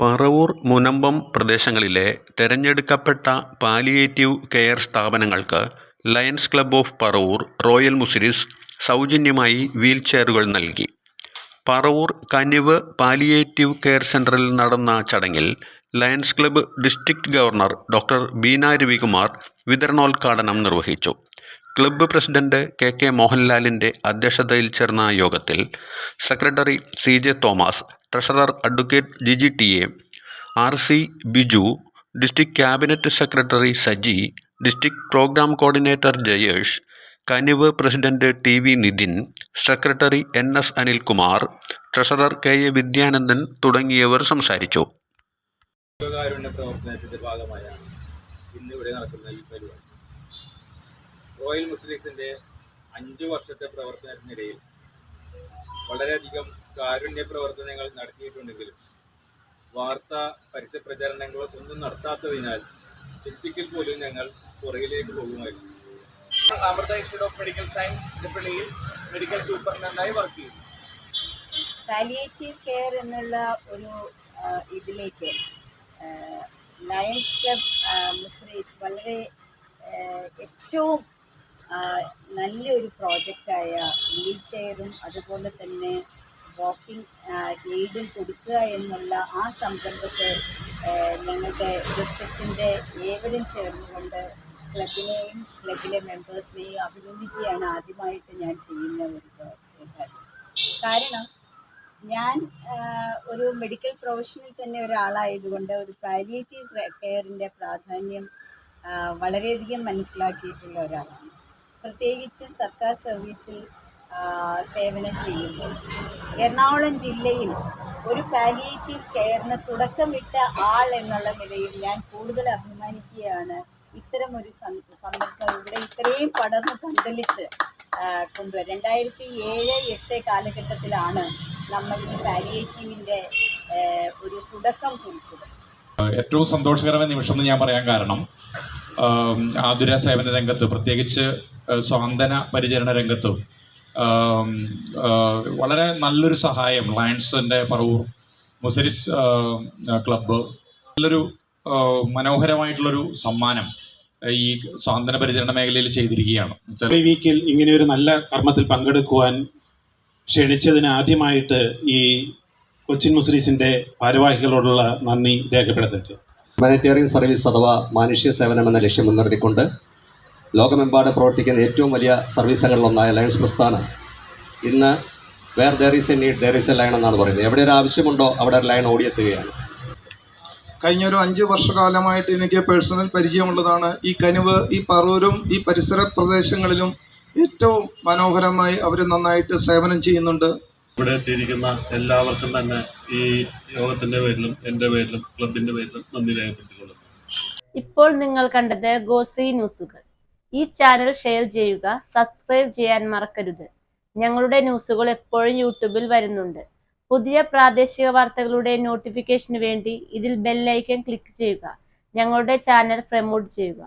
പറവൂർ, മുനമ്പം പ്രദേശങ്ങളിലെ തെരഞ്ഞെടുക്കപ്പെട്ട palliative care സ്ഥാപനങ്ങൾക്ക് lions club of Paravur royal Muziris സൗജന്യമായി വീൽചെയറുകൾ നൽകി. പറവൂർ കനിവ് പാലിയേറ്റീവ് കെയർ സെന്ററിൽ നടന്ന ചടങ്ങിൽ Lions club district governor doctor Beena Ravikumar വിതരണോദ്ഘാടനം നിർവഹിച്ചു. ക്ലബ്ബ് പ്രസിഡന്റ് കെ മോഹൻലാലിന്റെ അധ്യക്ഷതയിൽ ചേർന്ന യോഗത്തിൽ secretary CJ Thomas, treasurer advocate Giji TA, RC Biju, district cabinet secretary Saji, district programme coordinator Jayesh, Kanivu president TV Nithin, secretary NS Anilkumar, treasurer KA Vidyanandan തുടങ്ങിയവർ സംസാരിച്ചു. റോയൽ മുസ്ലിംസിൻ്റെ 5 വർഷത്തെ പ്രവർത്തനത്തിനിടയിൽ വളരെയധികം കാരുണ്യ പ്രവർത്തനങ്ങൾ നടത്തിയിട്ടുണ്ടെങ്കിലും വാർത്താ പരസ്യ പ്രചാരണങ്ങളോ ഒന്നും നടത്താത്തതിനാൽ ഡിസ്ട്രിക്റ്റിൽ പോലും ഞങ്ങൾ പുറകിലേക്ക് പോകുമായിരുന്നു. Amrita institute of medical science തിരുപ്പള്ളിയിൽ മെഡിക്കൽ സൂപ്രണ്ടൻ്റായി വർക്ക് ചെയ്തു. പാലിയേറ്റീവ് കെയർ എന്നുള്ള ഒരു ഇതിലേക്ക് ലയൺസ് ക്ലബ് മുസ്ലിംസ് വളരെ ഏറ്റവും നല്ലൊരു പ്രോജക്റ്റായ വീൽ ചെയറും അതുപോലെ തന്നെ വാക്കിംഗ് എയ്ഡും കൊടുക്കുക എന്നുള്ള ആ സംരംഭത്തെ ഞങ്ങളുടെ ഡിസ്ട്രിക്റ്റിൻ്റെ ഏവരും ചേർന്നുകൊണ്ട് ക്ലബിനെയും ക്ലബിലെ മെമ്പേഴ്സിനെയും അഭിനന്ദിക്കുകയാണ് ആദ്യമായിട്ട് ഞാൻ ചെയ്യുന്ന ഒരു കാര്യം. കാരണം ഞാൻ ഒരു മെഡിക്കൽ പ്രൊഫഷനിൽ തന്നെ ഒരാളായതുകൊണ്ട് ഒരു പാലിയേറ്റീവ് കെയറിൻ്റെ പ്രാധാന്യം വളരെയധികം മനസ്സിലാക്കിയിട്ടുള്ള ഒരാളാണ്. പ്രത്യേകിച്ചും സർക്കാർ സർവീസിൽ സേവനം ചെയ്യുമ്പോൾ എറണാകുളം ജില്ലയിൽ ഒരു പാലിയേറ്റീവ് കെയറിന് തുടക്കമിട്ട ആൾ എന്നുള്ള നിലയിൽ ഞാൻ കൂടുതൽ അഭിമാനിക്കുകയാണ്. ഇത്തരമൊരു സന്ദർഭം ഇവിടെ ഇത്രയും പടർന്ന് പന്തലിച്ച് കൊണ്ടുവരും. 2007-2008 കാലഘട്ടത്തിലാണ് നമ്മൾ ഈ പാലിയേറ്റീവിൻ്റെ ഒരു തുടക്കം കുറിച്ചത്. ഏറ്റവും സന്തോഷകരമായ നിമിഷം എന്ന് ഞാൻ പറയാൻ കാരണം ആതുര സേവന രംഗത്ത്, പ്രത്യേകിച്ച് സ്വാന്തന പരിചരണ രംഗത്തും വളരെ നല്ലൊരു സഹായം ലയൺസിന്റെ പറവൂർ മുസിരിസ് ക്ലബ്ബ് നല്ലൊരു മനോഹരമായിട്ടുള്ളൊരു സമ്മാനം ഈ സ്വാന്തന പരിചരണ മേഖലയിൽ ചെയ്തിരിക്കുകയാണ്. ഈ വീക്കിൽ ഇങ്ങനെ ഒരു നല്ല കർമ്മത്തിൽ പങ്കെടുക്കുവാൻ ക്ഷണിച്ചതിന് ആദ്യമായിട്ട് ഈ കൊച്ചിൻ മുസ്ലിംസിന്റെ ഭാരവാഹികളോടുള്ള നന്ദി രേഖപ്പെടുത്തിയിട്ട് ഹ്യൂമാനിറ്റേറിയൻ സർവീസ് അഥവാ മാനുഷ്യ സേവനം എന്ന ലക്ഷ്യം മുൻനിർത്തിക്കൊണ്ട് ലോകമെമ്പാടും പ്രവർത്തിക്കുന്ന ഏറ്റവും വലിയ സർവീസുകളിലൊന്നായ ലയൺസ് പ്രസ്ഥാനം ഇന്ന് where there is a need there is a lion എന്നാണ് പറയുന്നത്. എവിടെ ഒരു ആവശ്യമുണ്ടോ അവിടെ ഒരു ലയൺ ഓടിയെത്തുകയാണ്. കഴിഞ്ഞ ഒരു 5 വർഷക്കാലമായിട്ട് എനിക്ക് പേഴ്സണൽ പരിചയമുള്ളതാണ്. ഈ കനിവ്, ഈ പറവൂരും ഈ പരിസര പ്രദേശങ്ങളിലും ഏറ്റവും മനോഹരമായി അവർ നന്നായിട്ട് സേവനം ചെയ്യുന്നുണ്ട്. ഇവിടെ എത്തിയിരിക്കുന്ന എല്ലാവർക്കും തന്നെ ഈ യോഗത്തിന്റെ പേരിലും എൻ്റെ പേരിലും ക്ലബിന്റെ പേരിലും നന്ദി രേഖപ്പെടുത്തിക്കൊള്ളുന്നു. ഇപ്പോൾ നിങ്ങൾ കണ്ടത് ഗോശ്രീ ന്യൂസുകൾ. ഈ ചാനൽ ഷെയർ ചെയ്യുക, സബ്സ്ക്രൈബ് ചെയ്യാൻ മറക്കരുത്. ഞങ്ങളുടെ ന്യൂസുകൾ എപ്പോഴും യൂട്യൂബിൽ വരുന്നുണ്ട്. പുതിയ പ്രാദേശിക വാർത്തകളുടെ നോട്ടിഫിക്കേഷന് വേണ്ടി ഇതിൽ ബെൽ ഐക്കൺ ക്ലിക്ക് ചെയ്യുക. ഞങ്ങളുടെ ചാനൽ പ്രമോട്ട് ചെയ്യുക.